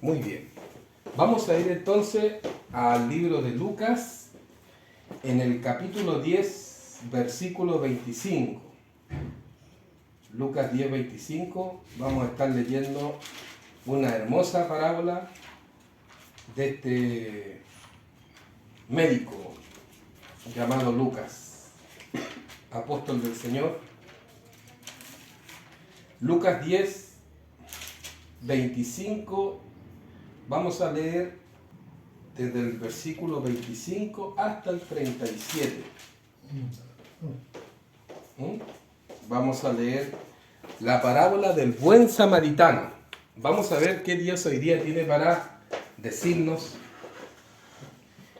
Muy bien. Vamos a ir entonces al libro de Lucas, en el capítulo 10, versículo 25. Lucas 10, 25. Vamos a estar leyendo una hermosa parábola de este médico llamado Lucas, apóstol del Señor. Lucas 10, 25. Vamos a leer desde el versículo 25 hasta el 37. Vamos a leer la parábola del buen samaritano. Vamos a ver qué Dios hoy día tiene para decirnos.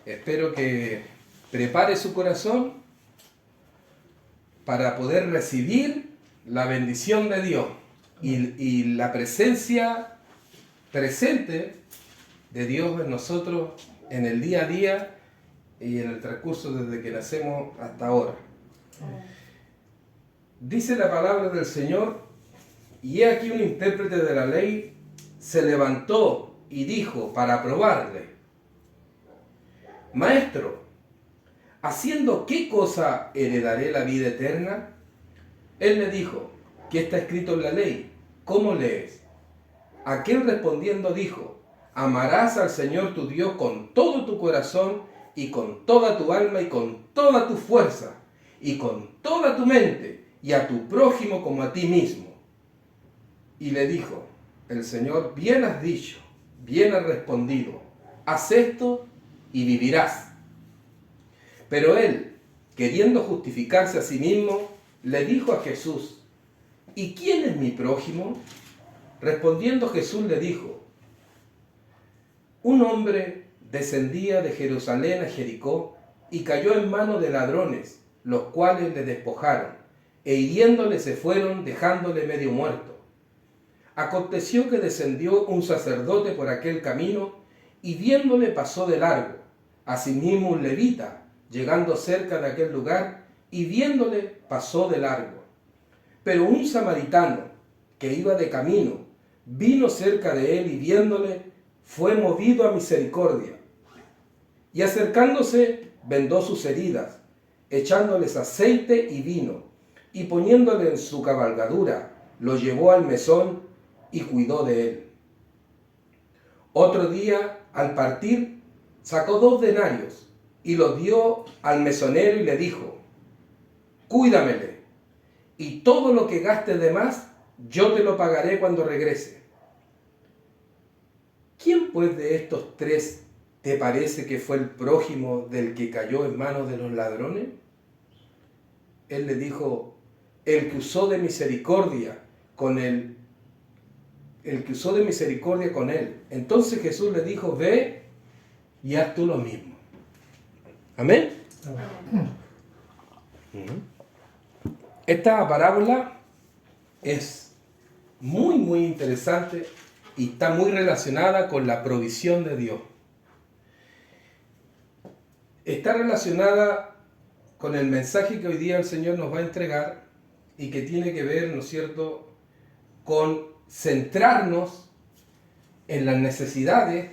Espero que prepare su corazón para poder recibir la bendición de Dios y la presencia presente de Dios en nosotros en el día a día y en el transcurso desde que nacemos hasta ahora. Dice la palabra del Señor: y he aquí un intérprete de la ley se levantó y dijo para probarle: Maestro, ¿haciendo qué cosa heredaré la vida eterna? Él le dijo: ¿qué está escrito en la ley? ¿Cómo lees? Aquel respondiendo dijo: amarás al Señor tu Dios con todo tu corazón y con toda tu alma y con toda tu fuerza y con toda tu mente, y a tu prójimo como a ti mismo. Y le dijo el Señor: bien has dicho, bien has respondido, haz esto y vivirás. Pero él, queriendo justificarse a sí mismo, le dijo a Jesús: ¿y quién es mi prójimo? Respondiendo Jesús le dijo: un hombre descendía de Jerusalén a Jericó y cayó en manos de ladrones, los cuales le despojaron, e hiriéndole se fueron, dejándole medio muerto. Aconteció que descendió un sacerdote por aquel camino, y viéndole pasó de largo. Asimismo un levita, llegando cerca de aquel lugar, y viéndole pasó de largo. Pero un samaritano, que iba de camino, vino cerca de él, y viéndole, fue movido a misericordia. Y acercándose, vendó sus heridas, echándoles aceite y vino, y poniéndole en su cabalgadura, lo llevó al mesón y cuidó de él. Otro día, al partir, sacó 2 denarios y los dio al mesonero y le dijo: cuídamele, y todo lo que gastes de más, yo te lo pagaré cuando regrese. ¿Quién pues de estos 3 te parece que fue el prójimo del que cayó en manos de los ladrones? Él le dijo: el que usó de misericordia con él. El que usó de misericordia con él. Entonces Jesús le dijo: ve y haz tú lo mismo. ¿Amén? Esta parábola es muy interesante y está muy relacionada con la provisión de Dios. Está relacionada con el mensaje que hoy día el Señor nos va a entregar y que tiene que ver, ¿no es cierto?, con centrarnos en las necesidades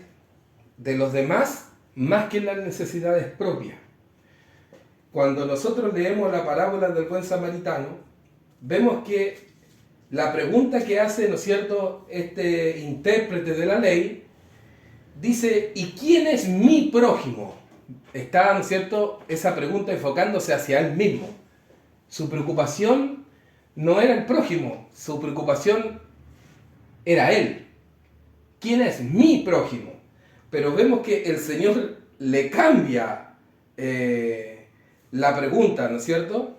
de los demás más que en las necesidades propias. Cuando nosotros leemos la parábola del buen samaritano, vemos que la pregunta que hace, ¿no es cierto?, este intérprete de la ley, dice: ¿y quién es mi prójimo? Está, ¿no es cierto?, esa pregunta enfocándose hacia él mismo. Su preocupación no era el prójimo, su preocupación era él. ¿Quién es mi prójimo? Pero vemos que el Señor le cambia la pregunta, ¿no es cierto?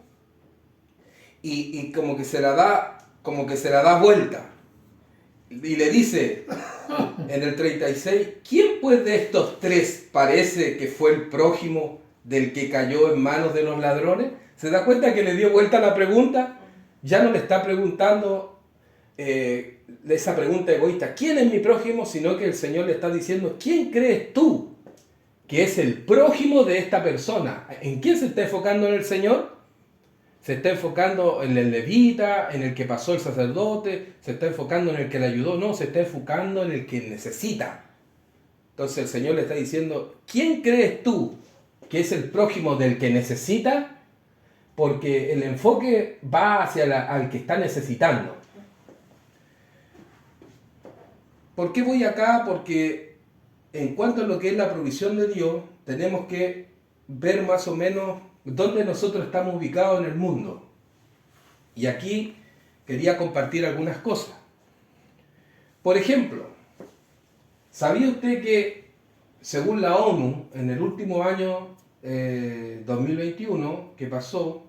Y como que se la da vuelta. Y le dice en el 36: ¿quién pues de estos 3 parece que fue el prójimo del que cayó en manos de los ladrones? ¿Se da cuenta que le dio vuelta la pregunta? Ya no le está preguntando esa pregunta egoísta: ¿quién es mi prójimo? Sino que el Señor le está diciendo: ¿quién crees tú que es el prójimo de esta persona? ¿En quién se está enfocando en el Señor? se está enfocando en el levita, en el que pasó el sacerdote, se está enfocando en el que le ayudó, no, se está enfocando en el que necesita. Entonces el Señor le está diciendo, ¿quién crees tú que es el prójimo del que necesita? Porque el enfoque va hacia al que está necesitando. ¿Por qué voy acá? Porque en cuanto a lo que es la provisión de Dios, tenemos que ver más o menos dónde nosotros estamos ubicados en el mundo. Y aquí quería compartir algunas cosas. Por ejemplo, ¿sabía usted que según la ONU, en el último año 2021 que pasó,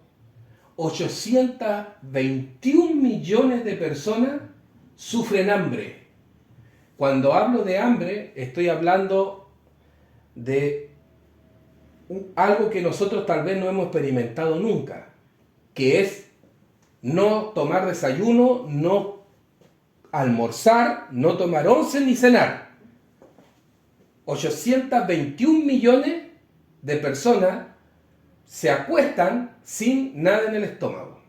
821 millones de personas sufren hambre? Cuando hablo de hambre, estoy hablando de algo que nosotros tal vez no hemos experimentado nunca, que es no tomar desayuno, no almorzar, no tomar once ni cenar. 821 millones de personas se acuestan sin nada en el estómago.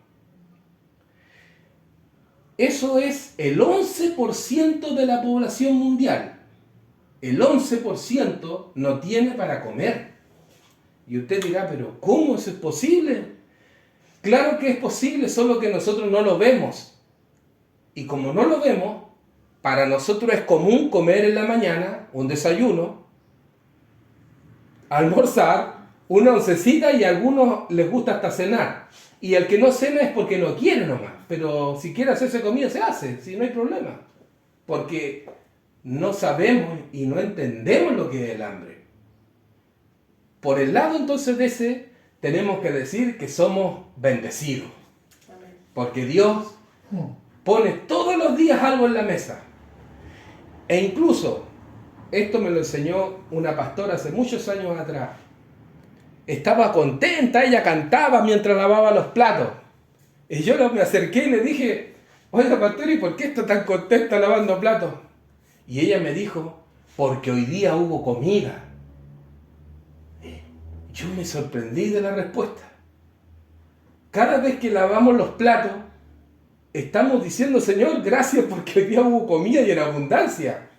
Eso es el 11% de la población mundial. El 11% no tiene para comer. Y usted dirá, pero ¿cómo eso es posible? Claro que es posible, solo que nosotros no lo vemos. Y como no lo vemos, para nosotros es común comer en la mañana un desayuno, almorzar, una oncecita y a algunos les gusta hasta cenar. Y el que no cena es porque no quiere nomás. Pero si quiere hacerse comida, se hace, si no hay problema. Porque no sabemos y no entendemos lo que es el hambre. Por el lado entonces de ese, tenemos que decir que somos bendecidos. Porque Dios pone todos los días algo en la mesa. E incluso, esto me lo enseñó una pastora hace muchos años atrás. Estaba contenta, ella cantaba mientras lavaba los platos. Y yo me acerqué y le dije, oiga pastor, ¿y por qué está tan contenta lavando platos? Y ella me dijo, porque hoy día hubo comida. Yo me sorprendí de la respuesta. Cada vez que lavamos los platos, estamos diciendo, Señor, gracias porque hoy día hubo comida y en abundancia.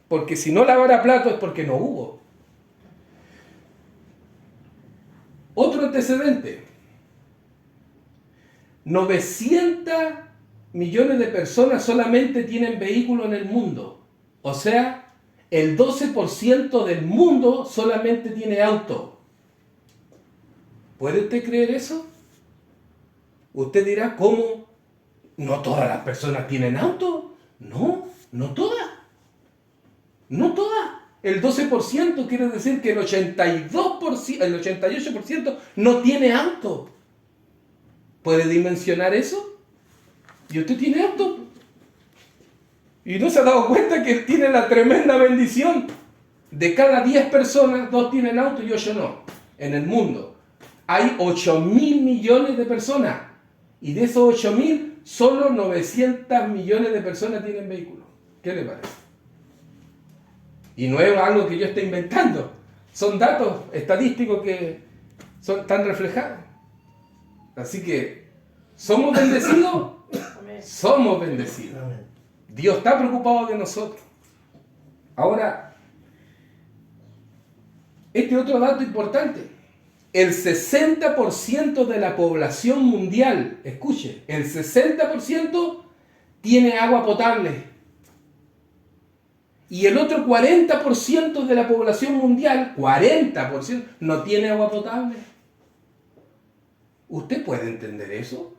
Porque si no lavara platos es porque no hubo. Otro antecedente. 900 millones de personas solamente tienen vehículo en el mundo. O sea, el 12% del mundo solamente tiene auto. ¿Puede usted creer eso? Usted dirá, ¿cómo? ¿No todas las personas tienen auto? No, no todas. No todas. El 12% quiere decir que el 82%, el 88% no tiene auto. ¿Puede dimensionar eso? ¿Y usted tiene auto? Y no se ha dado cuenta que tiene la tremenda bendición. De cada 10 personas, 2 tienen auto y 8 no. En el mundo hay 8.000 millones de personas. Y de esos 8.000, solo 900 millones de personas tienen vehículos. ¿Qué le parece? Y no es algo que yo esté inventando. Son datos estadísticos que están reflejados. Así que, ¿somos bendecidos? Somos bendecidos. Dios está preocupado de nosotros. Ahora, este otro dato importante. El 60% de la población mundial, escuche, el 60% tiene agua potable. Y el otro 40% de la población mundial, 40%, no tiene agua potable. ¿Usted puede entender eso?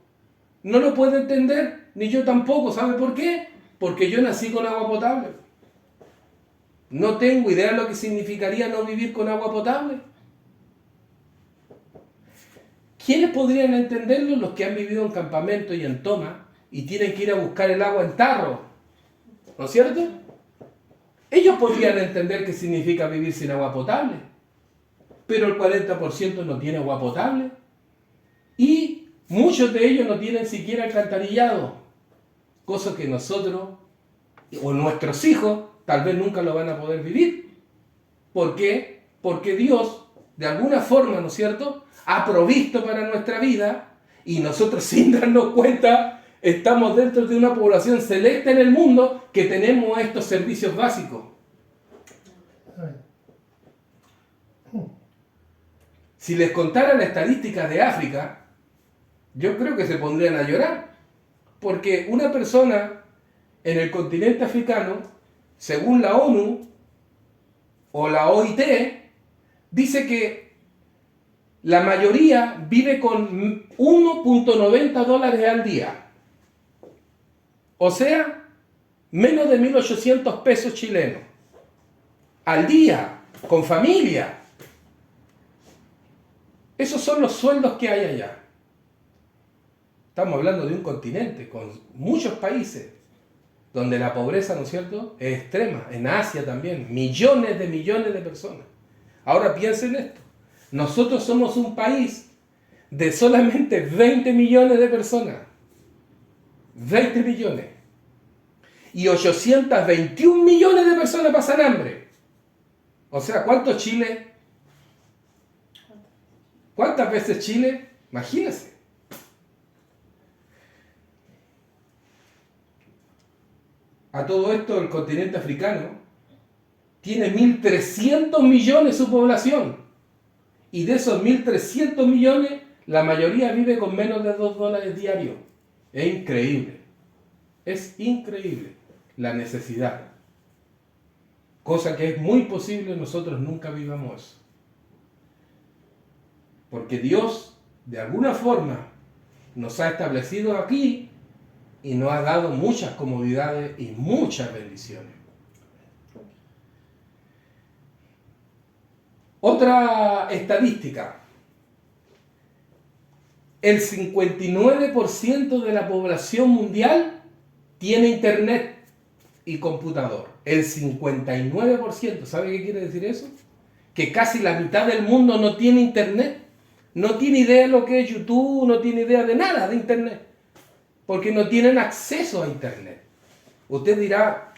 No lo puede entender, ni yo tampoco. ¿Sabe por qué? Porque yo nací con agua potable. No tengo idea de lo que significaría no vivir con agua potable. ¿Quiénes podrían entenderlo? Los que han vivido en campamento y en toma y tienen que ir a buscar el agua en tarro. ¿No es cierto? Ellos podrían entender qué significa vivir sin agua potable. Pero el 40% no tiene agua potable. Y muchos de ellos no tienen siquiera alcantarillado. Cosa que nosotros o nuestros hijos tal vez nunca lo van a poder vivir. ¿Por qué? Porque Dios, de alguna forma, ¿no es cierto?, ha provisto para nuestra vida Y nosotros, sin darnos cuenta, estamos dentro de una población selecta en el mundo que tenemos estos servicios básicos. Si les contara la estadística de África, yo creo que se pondrían a llorar. Porque una persona en el continente africano, según la ONU o la OIT, dice que la mayoría vive con 1.90 dólares al día. O sea, menos de 1.800 pesos chilenos. Al día, con familia. Esos son los sueldos que hay allá. Estamos hablando de un continente con muchos países donde la pobreza, ¿no es cierto?, es extrema. En Asia también, millones de personas. Ahora piensen esto. Nosotros somos un país de solamente 20 millones de personas. 20 millones. Y 821 millones de personas pasan hambre. O sea, ¿cuánto Chile? ¿Cuántas veces Chile? Imagínense. A todo esto, el continente africano tiene 1.300 millones su población. Y de esos 1.300 millones, la mayoría vive con menos de 2 dólares diarios. Es increíble. Es increíble la necesidad. Cosa que es muy posible nosotros nunca vivamos eso. Porque Dios, de alguna forma, nos ha establecido aquí y nos ha dado muchas comodidades y muchas bendiciones. Otra estadística. El 59% de la población mundial tiene internet y computador. El 59%. ¿Sabe qué quiere decir eso? Que casi la mitad del mundo no tiene internet. No tiene idea de lo que es YouTube, no tiene idea de nada de internet. Porque no tienen acceso a internet. Usted dirá,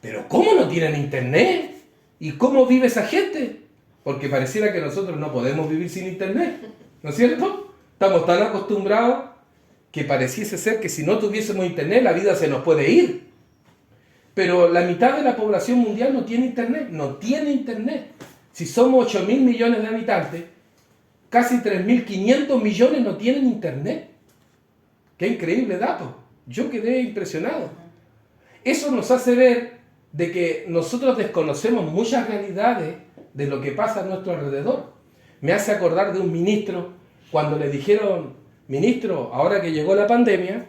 ¿pero cómo no tienen internet? ¿Y cómo vive esa gente? Porque pareciera que nosotros no podemos vivir sin internet, ¿no es cierto? Estamos tan acostumbrados que pareciese ser que si no tuviésemos internet la vida se nos puede ir. Pero la mitad de la población mundial no tiene internet, no tiene internet. Si somos 8.000 millones de habitantes, casi 3.500 millones no tienen internet. ¡Qué increíble dato! Yo quedé impresionado. Eso nos hace ver de que nosotros desconocemos muchas realidades de lo que pasa a nuestro alrededor. Me hace acordar de un ministro, cuando le dijeron, ministro, ahora que llegó la pandemia,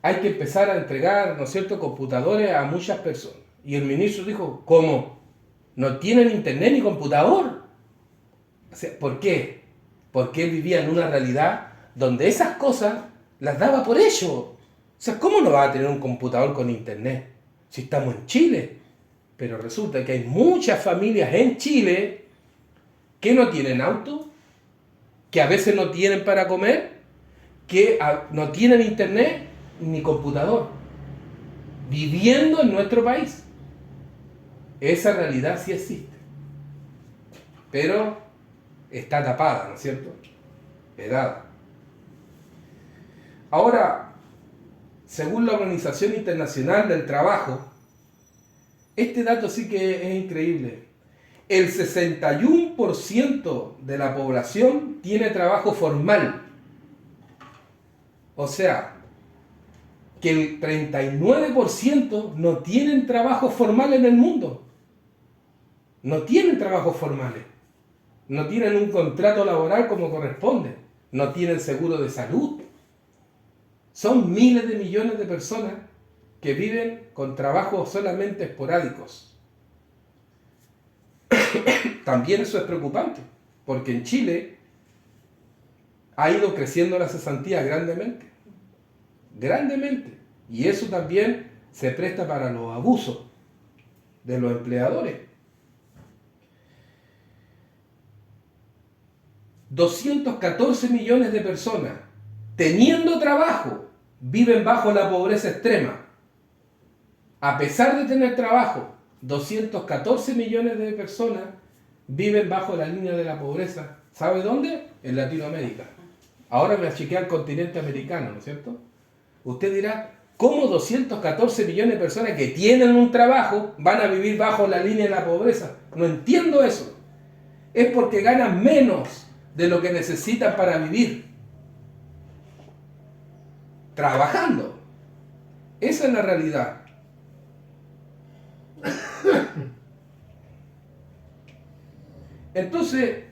hay que empezar a entregar, ¿no es cierto?, computadores a muchas personas. Y el ministro dijo, ¿cómo? ¿No tienen internet ni computador? O sea, ¿por qué? Porque él vivía en una realidad donde esas cosas las daba por hecho. O sea, ¿cómo no va a tener un computador con internet? Si estamos en Chile. Pero resulta que hay muchas familias en Chile que no tienen auto, que a veces no tienen para comer, que no tienen internet ni computador, viviendo en nuestro país. Esa realidad sí existe, pero está tapada, ¿no es cierto? Vedada. Ahora, según la Organización Internacional del Trabajo, este dato sí que es increíble. El 61% de la población tiene trabajo formal. O sea, que el 39% no tienen trabajo formal en el mundo. No tienen trabajos formales. No tienen un contrato laboral como corresponde. No tienen seguro de salud. Son miles de millones de personas que viven con trabajos solamente esporádicos. También eso es preocupante, porque en Chile ha ido creciendo la cesantía grandemente. Grandemente. Y eso también se presta para los abusos de los empleadores. 214 millones de personas, teniendo trabajo, viven bajo la pobreza extrema. A pesar de tener trabajo, 214 millones de personas viven bajo la línea de la pobreza. ¿Sabe dónde? En Latinoamérica. Ahora me achiqué al continente americano, ¿no es cierto? Usted dirá, ¿cómo 214 millones de personas que tienen un trabajo van a vivir bajo la línea de la pobreza? No entiendo eso. Es porque ganan menos de lo que necesitan para vivir. Trabajando. Esa es la realidad. Entonces,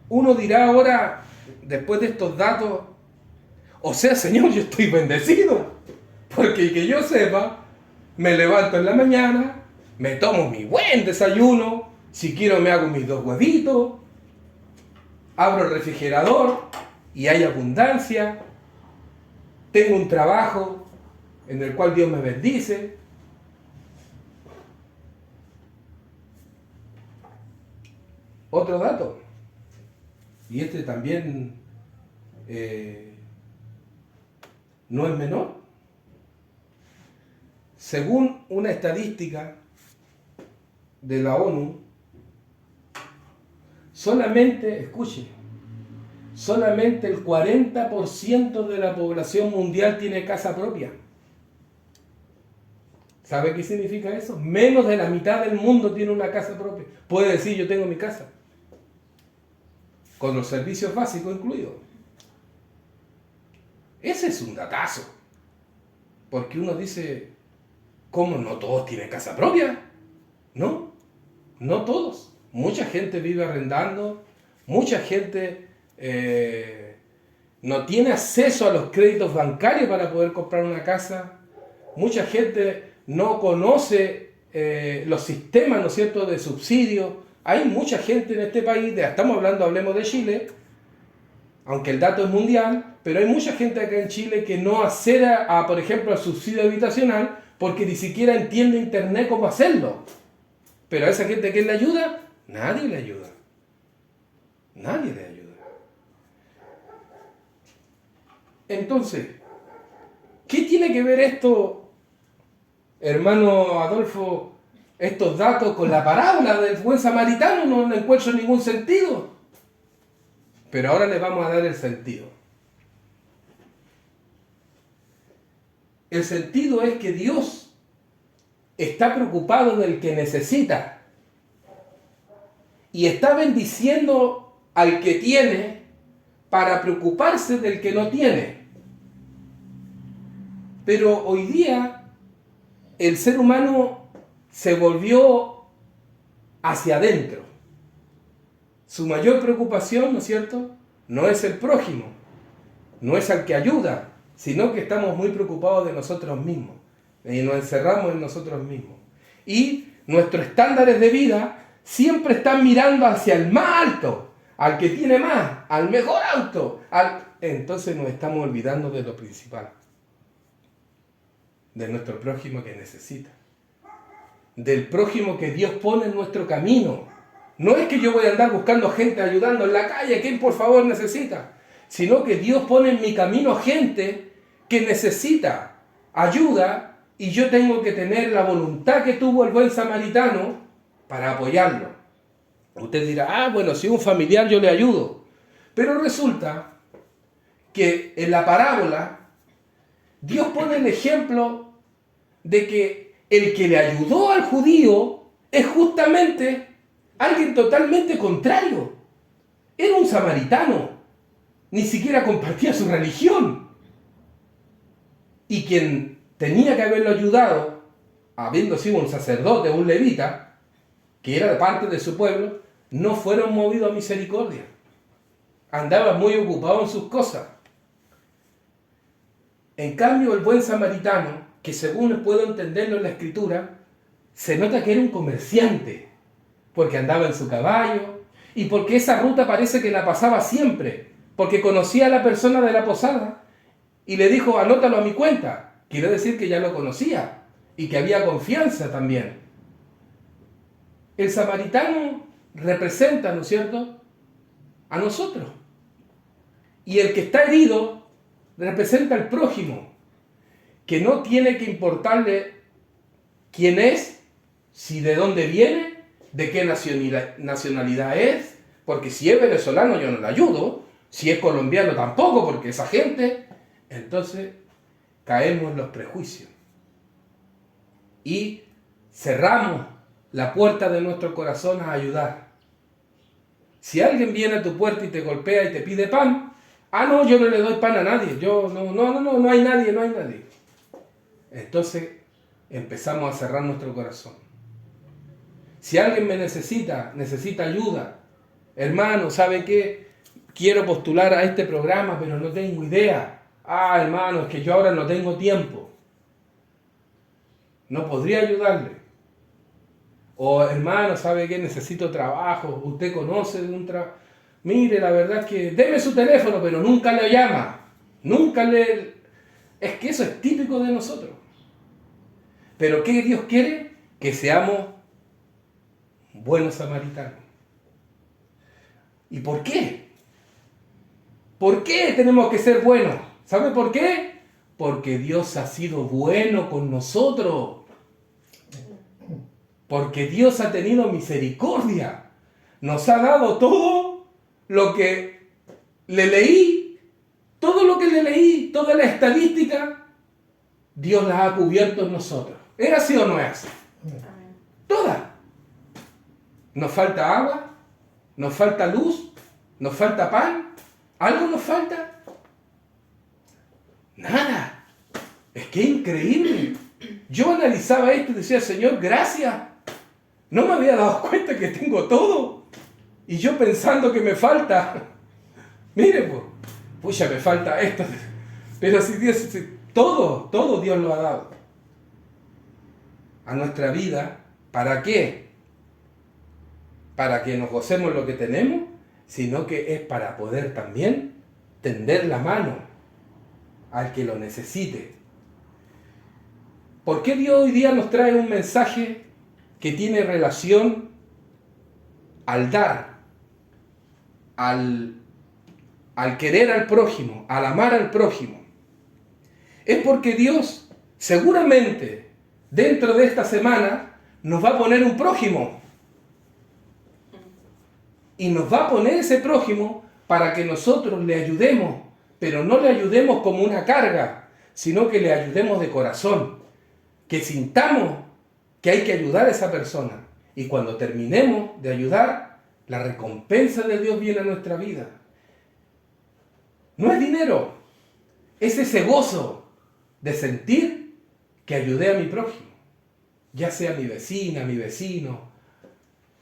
uno dirá ahora, después de estos datos, o sea, Señor, yo estoy bendecido, porque que yo sepa, me levanto en la mañana, me tomo mi buen desayuno, si quiero me hago mis 2 huevitos, abro el refrigerador y hay abundancia, tengo un trabajo en el cual Dios me bendice. Otro dato, y este también no es menor. Según una estadística de la ONU, solamente el 40% de la población mundial tiene casa propia. ¿Sabe qué significa eso? Menos de la mitad del mundo tiene una casa propia. Puede decir, yo tengo mi casa, con los servicios básicos incluidos. Ese es un datazo. Porque uno dice, ¿cómo no todos tienen casa propia? No, no todos. Mucha gente vive arrendando, mucha gente no tiene acceso a los créditos bancarios para poder comprar una casa, mucha gente no conoce los sistemas, ¿no es cierto?, de subsidio. Hay mucha gente en este país, hablemos de Chile, aunque el dato es mundial, pero hay mucha gente acá en Chile que no accede por ejemplo, al subsidio habitacional porque ni siquiera entiende internet cómo hacerlo. Pero a esa gente, ¿quién le ayuda? Nadie le ayuda. Nadie le ayuda. Entonces, ¿qué tiene que ver esto, hermano Adolfo, estos datos con la parábola del buen samaritano? No le encuentro ningún sentido. Pero ahora le vamos a dar el sentido. El sentido es que Dios está preocupado del que necesita y está bendiciendo al que tiene para preocuparse del que no tiene. Pero hoy día el ser humano se volvió hacia adentro. Su mayor preocupación, ¿no es cierto?, no es el prójimo, no es al que ayuda, sino que estamos muy preocupados de nosotros mismos y nos encerramos en nosotros mismos. Y nuestros estándares de vida siempre están mirando hacia el más alto, al que tiene más, al mejor auto. Entonces nos estamos olvidando de lo principal, de nuestro prójimo que necesita, del prójimo que Dios pone en nuestro camino. No es que yo voy a andar buscando gente ayudando en la calle, ¿quién por favor necesita? Sino que Dios pone en mi camino gente que necesita ayuda y yo tengo que tener la voluntad que tuvo el buen samaritano para apoyarlo. Usted dirá, bueno, si es un familiar yo le ayudo. Pero resulta que en la parábola Dios pone el ejemplo de que el que le ayudó al judío es justamente alguien totalmente contrario. Era un samaritano. Ni siquiera compartía su religión. Y quien tenía que haberlo ayudado, habiendo sido un sacerdote o un levita, que era parte de su pueblo, no fueron movidos a misericordia. Andaban muy ocupados en sus cosas. En cambio, el buen samaritano, que según puedo entenderlo en la escritura, se nota que era un comerciante, porque andaba en su caballo, y porque esa ruta parece que la pasaba siempre, porque conocía a la persona de la posada, y le dijo, anótalo a mi cuenta. Quiere decir que ya lo conocía, y que había confianza también. El samaritano representa, ¿no es cierto?, a nosotros. Y el que está herido representa al prójimo, que no tiene que importarle quién es, si de dónde viene, de qué nacionalidad es, porque si es venezolano yo no le ayudo, Si es colombiano tampoco, porque esa gente, entonces caemos en los prejuicios y cerramos la puerta de nuestro corazón a ayudar. Si alguien viene a tu puerta y te golpea y te pide pan, no, yo no le doy pan a nadie, no hay nadie. Entonces empezamos a cerrar nuestro corazón. Si alguien me necesita ayuda, hermano, ¿sabe qué? Quiero postular a este programa, pero no tengo idea. Hermano, es que yo ahora no tengo tiempo. No podría ayudarle. O hermano, ¿sabe qué? Necesito trabajo. Usted conoce de un trabajo. Mire, la verdad es que deme su teléfono, pero nunca le llama. Es que eso es típico de nosotros. Pero ¿qué Dios quiere? Que seamos buenos samaritanos. ¿Y por qué? ¿Por qué tenemos que ser buenos? ¿Sabe por qué? Porque Dios ha sido bueno con nosotros. Porque Dios ha tenido misericordia. Nos ha dado todo lo que le leí, toda la estadística, Dios la ha cubierto en nosotros. ¿Es así o no es así? Toda. Nos falta agua, nos falta luz, nos falta pan, ¿algo nos falta? Nada. Es que es increíble. Yo analizaba esto y decía, Señor, gracias. No me había dado cuenta que tengo todo. Y yo pensando que me falta. Mire, pues, pucha, me falta esto. Pero si Dios, todo Dios lo ha dado a nuestra vida. ¿Para qué? Para que nos gocemos lo que tenemos, sino que es para poder también tender la mano al que lo necesite. ¿Por qué Dios hoy día nos trae un mensaje que tiene relación al dar, al querer al prójimo, al amar al prójimo? Es porque Dios seguramente dentro de esta semana nos va a poner un prójimo. Y nos va a poner ese prójimo para que nosotros le ayudemos, pero no le ayudemos como una carga, sino que le ayudemos de corazón, que sintamos que hay que ayudar a esa persona. Y cuando terminemos de ayudar, la recompensa de Dios viene a nuestra vida. No es dinero, es ese gozo de sentir que ayudé a mi prójimo, ya sea mi vecina, mi vecino.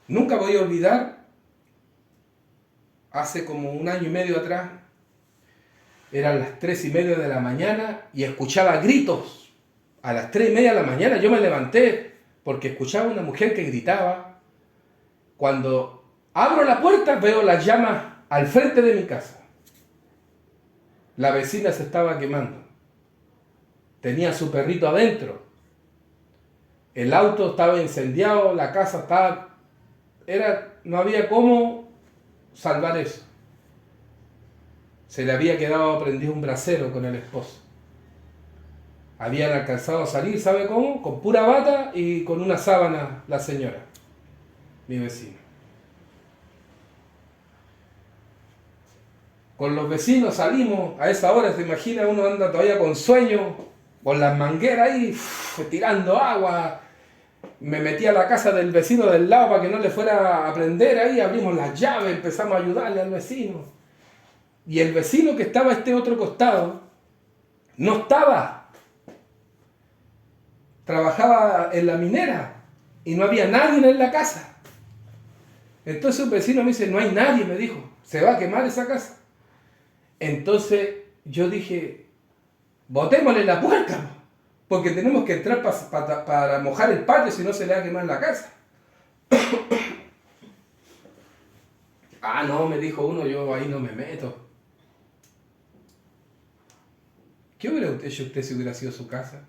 Nunca voy a olvidar, hace como 1 año y medio atrás, eran las 3:30 de la mañana y escuchaba gritos. A las 3:30 de la mañana yo me levanté porque escuchaba una mujer que gritaba. Cuando abro la puerta veo las llamas al frente de mi casa. La vecina se estaba quemando. Tenía a su perrito adentro. El auto estaba incendiado, la casa estaba... no había cómo salvar eso. Se le había quedado prendido un brasero con el esposo. Habían alcanzado a salir, ¿sabe cómo? Con pura bata y con una sábana la señora, mi vecina. Con los vecinos salimos, a esa hora, se imagina, uno anda todavía con sueño, con las mangueras ahí, tirando agua. Me metí a la casa del vecino del lado para que no le fuera a prender ahí, abrimos las llaves, empezamos a ayudarle al vecino. Y el vecino que estaba a este otro costado, no estaba. Trabajaba en la minera y no había nadie en la casa. Entonces un vecino me dice, no hay nadie, me dijo, se va a quemar esa casa. Entonces yo dije, botémosle la puerta, porque tenemos que entrar para mojar el patio, si no se le va a quemar la casa. No, me dijo uno, yo ahí no me meto. ¿Qué hubiera hecho usted si hubiera sido su casa?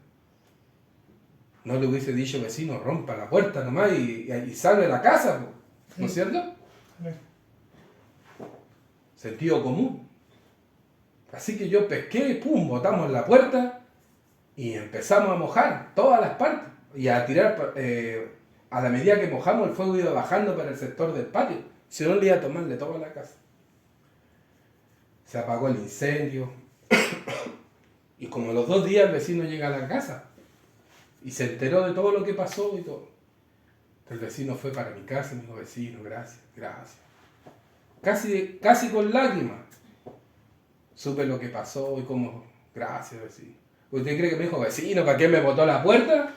No le hubiese dicho, vecino, rompa la puerta nomás y salve de la casa, ¿no es cierto? Sentido común. Así que yo pesqué, botamos la puerta y empezamos a mojar todas las partes y a tirar, a la medida que mojamos el fuego iba bajando para el sector del patio, si no le iba a tomarle toda la casa. se apagó el incendio. Y como a los 2 días el vecino llega a la casa y se enteró de todo lo que pasó y todo. El vecino fue para mi casa y me dijo, vecino, gracias, gracias. Casi con lágrimas. Supe lo que pasó y cómo, gracias, vecino. ¿Usted cree que me dijo, vecino, para qué me botó a la puerta?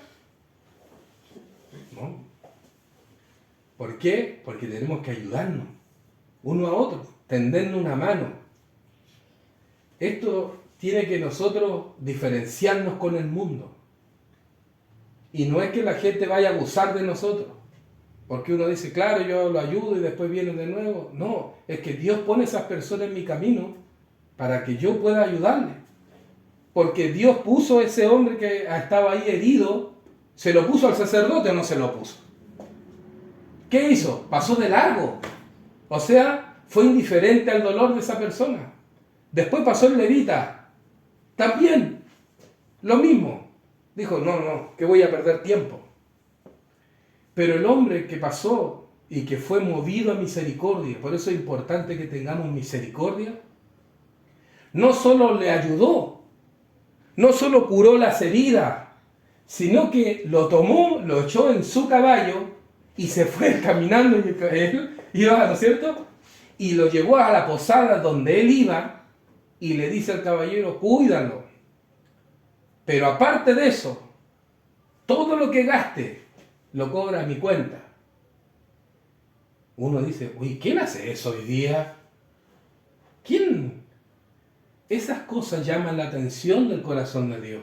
No. ¿Por qué? Porque tenemos que ayudarnos uno a otro, tendernos una mano. Esto tiene que nosotros diferenciarnos con el mundo. Y no es que la gente vaya a abusar de nosotros. Porque uno dice, claro, yo lo ayudo y después viene de nuevo. No, es que Dios pone esas personas en mi camino para que yo pueda ayudarle. Porque Dios puso a ese hombre que estaba ahí herido, ¿se lo puso al sacerdote o no se lo puso? ¿Qué hizo? Pasó de largo. O sea, fue indiferente al dolor de esa persona. Después pasó el levita. También, lo mismo. Dijo, no, que voy a perder tiempo. Pero el hombre que pasó y que fue movido a misericordia, por eso es importante que tengamos misericordia, no solo le ayudó, no solo curó las heridas, sino que lo tomó, lo echó en su caballo y se fue caminando, él iba, ¿no es cierto? Y lo llevó a la posada donde él iba y le dice al caballero, cuídalo. Pero aparte de eso, todo lo que gaste, lo cobra a mi cuenta. Uno dice, uy, ¿quién hace eso hoy día? ¿Quién? Esas cosas llaman la atención del corazón de Dios.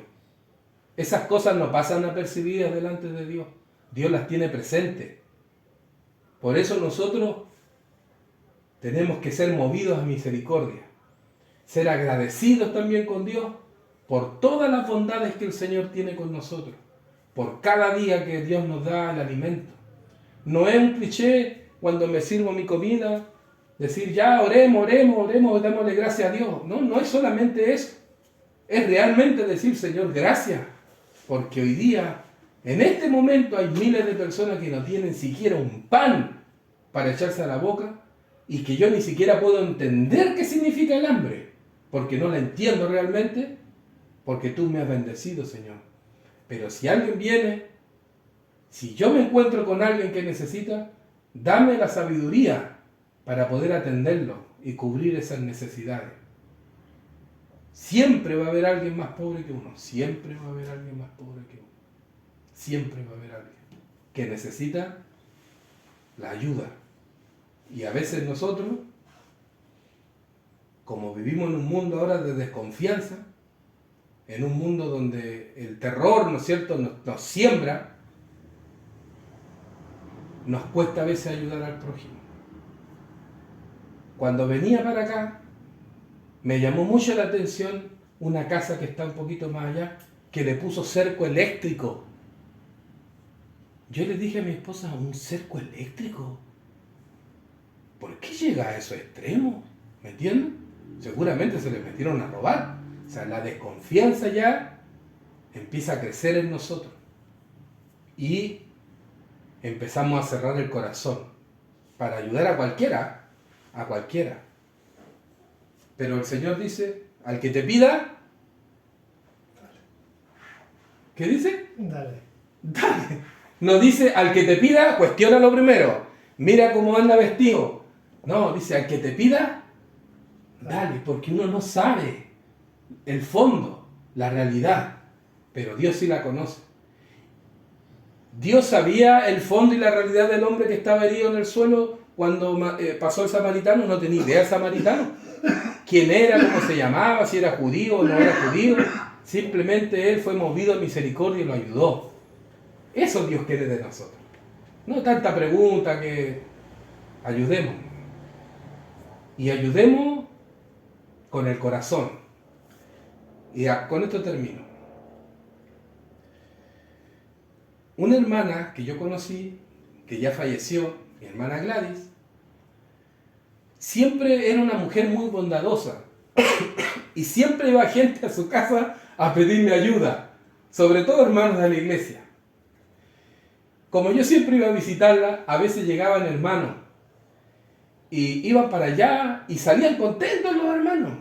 Esas cosas no pasan apercibidas delante de Dios. Dios las tiene presentes. Por eso nosotros tenemos que ser movidos a misericordia. Ser agradecidos también con Dios por todas las bondades que el Señor tiene con nosotros. Por cada día que Dios nos da el alimento. No es un cliché cuando me sirvo mi comida, decir ya oremos, démosle gracias a Dios. No es solamente eso. Es realmente decir, Señor, gracias. Porque hoy día, en este momento, hay miles de personas que no tienen siquiera un pan para echarse a la boca y que yo ni siquiera puedo entender qué significa el hambre. Porque no la entiendo realmente, porque tú me has bendecido, Señor. Pero si alguien viene, si yo me encuentro con alguien que necesita, dame la sabiduría para poder atenderlo y cubrir esas necesidades. Siempre va a haber alguien más pobre que uno. Siempre va a haber alguien más pobre que uno. Siempre va a haber alguien que necesita la ayuda. Y a veces nosotros, como vivimos en un mundo ahora de desconfianza, en un mundo donde el terror, ¿no es cierto?, nos siembra, nos cuesta a veces ayudar al prójimo. Cuando venía para acá, me llamó mucho la atención una casa que está un poquito más allá, que le puso cerco eléctrico. Yo le dije a mi esposa, ¿un cerco eléctrico? ¿Por qué llega a esos extremos? ¿Me entienden? Seguramente se les metieron a robar. O sea, la desconfianza ya empieza a crecer en nosotros. Y empezamos a cerrar el corazón para ayudar a cualquiera. A cualquiera. Pero el Señor dice, al que te pida, ¿qué dice? Dale. Dale. No dice, al que te pida, cuestiónalo primero. Mira cómo anda vestido. No, dice, al que te pida, dale, porque uno no sabe el fondo, la realidad, pero Dios sí la conoce. Dios sabía el fondo y la realidad del hombre que estaba herido en el suelo cuando pasó el samaritano, no tenía idea el samaritano. Quién era, cómo se llamaba, si era judío o no era judío. Simplemente él fue movido a misericordia y lo ayudó. Eso Dios quiere de nosotros. No tanta pregunta, que ayudemos. Y ayudemos con el corazón. Y con esto termino. Una hermana que yo conocí, que ya falleció, mi hermana Gladys, siempre era una mujer muy bondadosa. Y siempre iba gente a su casa a pedirme ayuda. Sobre todo hermanos de la iglesia. Como yo siempre iba a visitarla, a veces llegaban hermanos y iban para allá y salían contentos los hermanos.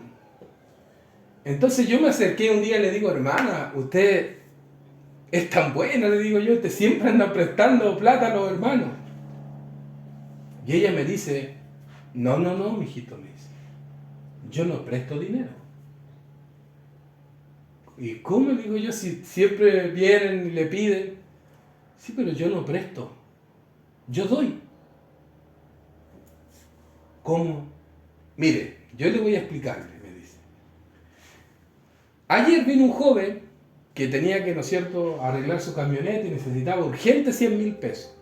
Entonces yo me acerqué un día y le digo, hermana, usted es tan buena, le digo yo, usted siempre anda prestando plata a los hermanos. Y ella me dice, no, mijito, me dice, yo no presto dinero. ¿Y cómo? Le digo yo, si siempre vienen y le piden. Sí, pero yo no presto, yo doy. ¿Cómo? Mire, yo le voy a explicarle, me dice. Ayer vino un joven que tenía que, ¿no es cierto?, arreglar su camioneta y necesitaba urgente 100.000 pesos.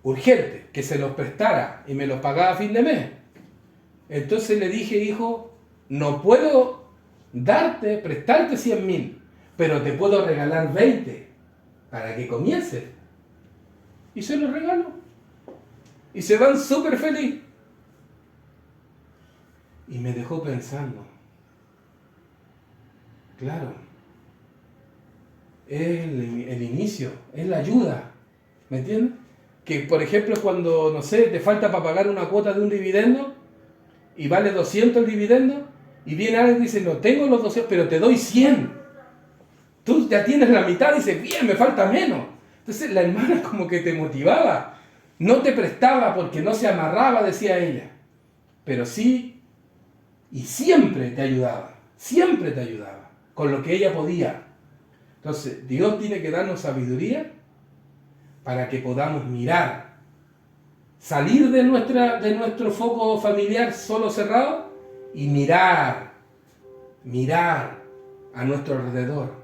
Urgente, que se los prestara y me los pagaba a fin de mes. Entonces le dije, hijo, no puedo prestarte 100.000, pero te puedo regalar 20 para que comiences. Y se los regalo. Y se van súper feliz. Y me dejó pensando. Claro, es el inicio, es la ayuda. ¿Me entiendes? Que por ejemplo cuando, no sé, te falta para pagar una cuota de un dividendo y vale 200 el dividendo y viene alguien y dice, no tengo los 200, pero te doy 100. Tú ya tienes la mitad y dices, bien, me falta menos. Entonces la hermana como que te motivaba. No te prestaba porque no se amarraba, decía ella. Pero sí, y siempre te ayudaba. Siempre te ayudaba. Con lo que ella podía. Entonces, Dios tiene que darnos sabiduría para que podamos mirar. Salir de nuestro foco familiar solo cerrado y mirar a nuestro alrededor.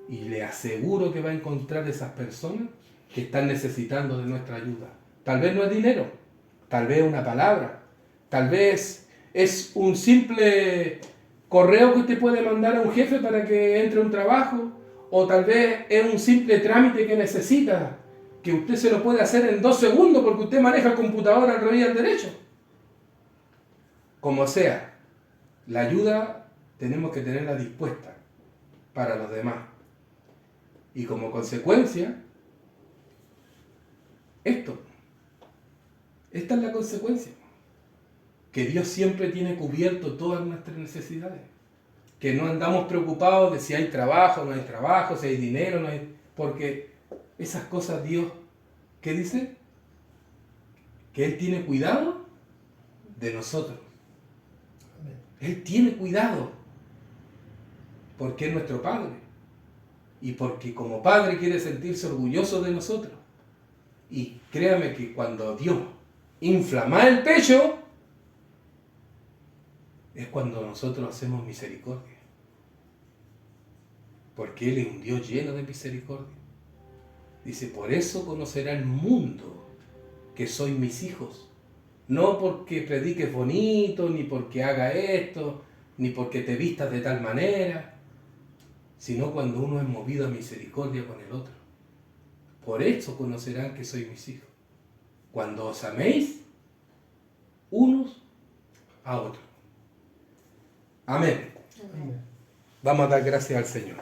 Y le aseguro que va a encontrar esas personas que están necesitando de nuestra ayuda. Tal vez no es dinero, tal vez es una palabra, tal vez es un simple correo que usted puede mandar a un jefe para que entre a un trabajo, o tal vez es un simple trámite que necesita, que usted se lo puede hacer en 2 segundos porque usted maneja el computador al revés y al derecho. Como sea, la ayuda tenemos que tenerla dispuesta para los demás. Y como consecuencia, esta es la consecuencia. Que Dios siempre tiene cubierto todas nuestras necesidades. Que no andamos preocupados de si hay trabajo, no hay trabajo, si hay dinero, no hay... Porque esas cosas Dios, ¿qué dice? Que Él tiene cuidado de nosotros. Él tiene cuidado. Porque es nuestro Padre. Y porque como Padre quiere sentirse orgulloso de nosotros. Y créame que cuando Dios inflama el pecho, es cuando nosotros hacemos misericordia. Porque Él es un Dios lleno de misericordia. Dice, por eso conocerá el mundo que sois mis hijos. No porque prediques bonito, ni porque haga esto, ni porque te vistas de tal manera, sino cuando uno es movido a misericordia con el otro. Por eso conocerán que sois mis hijos. Cuando os améis unos a otros. Amén. Amén. Vamos a dar gracias al Señor.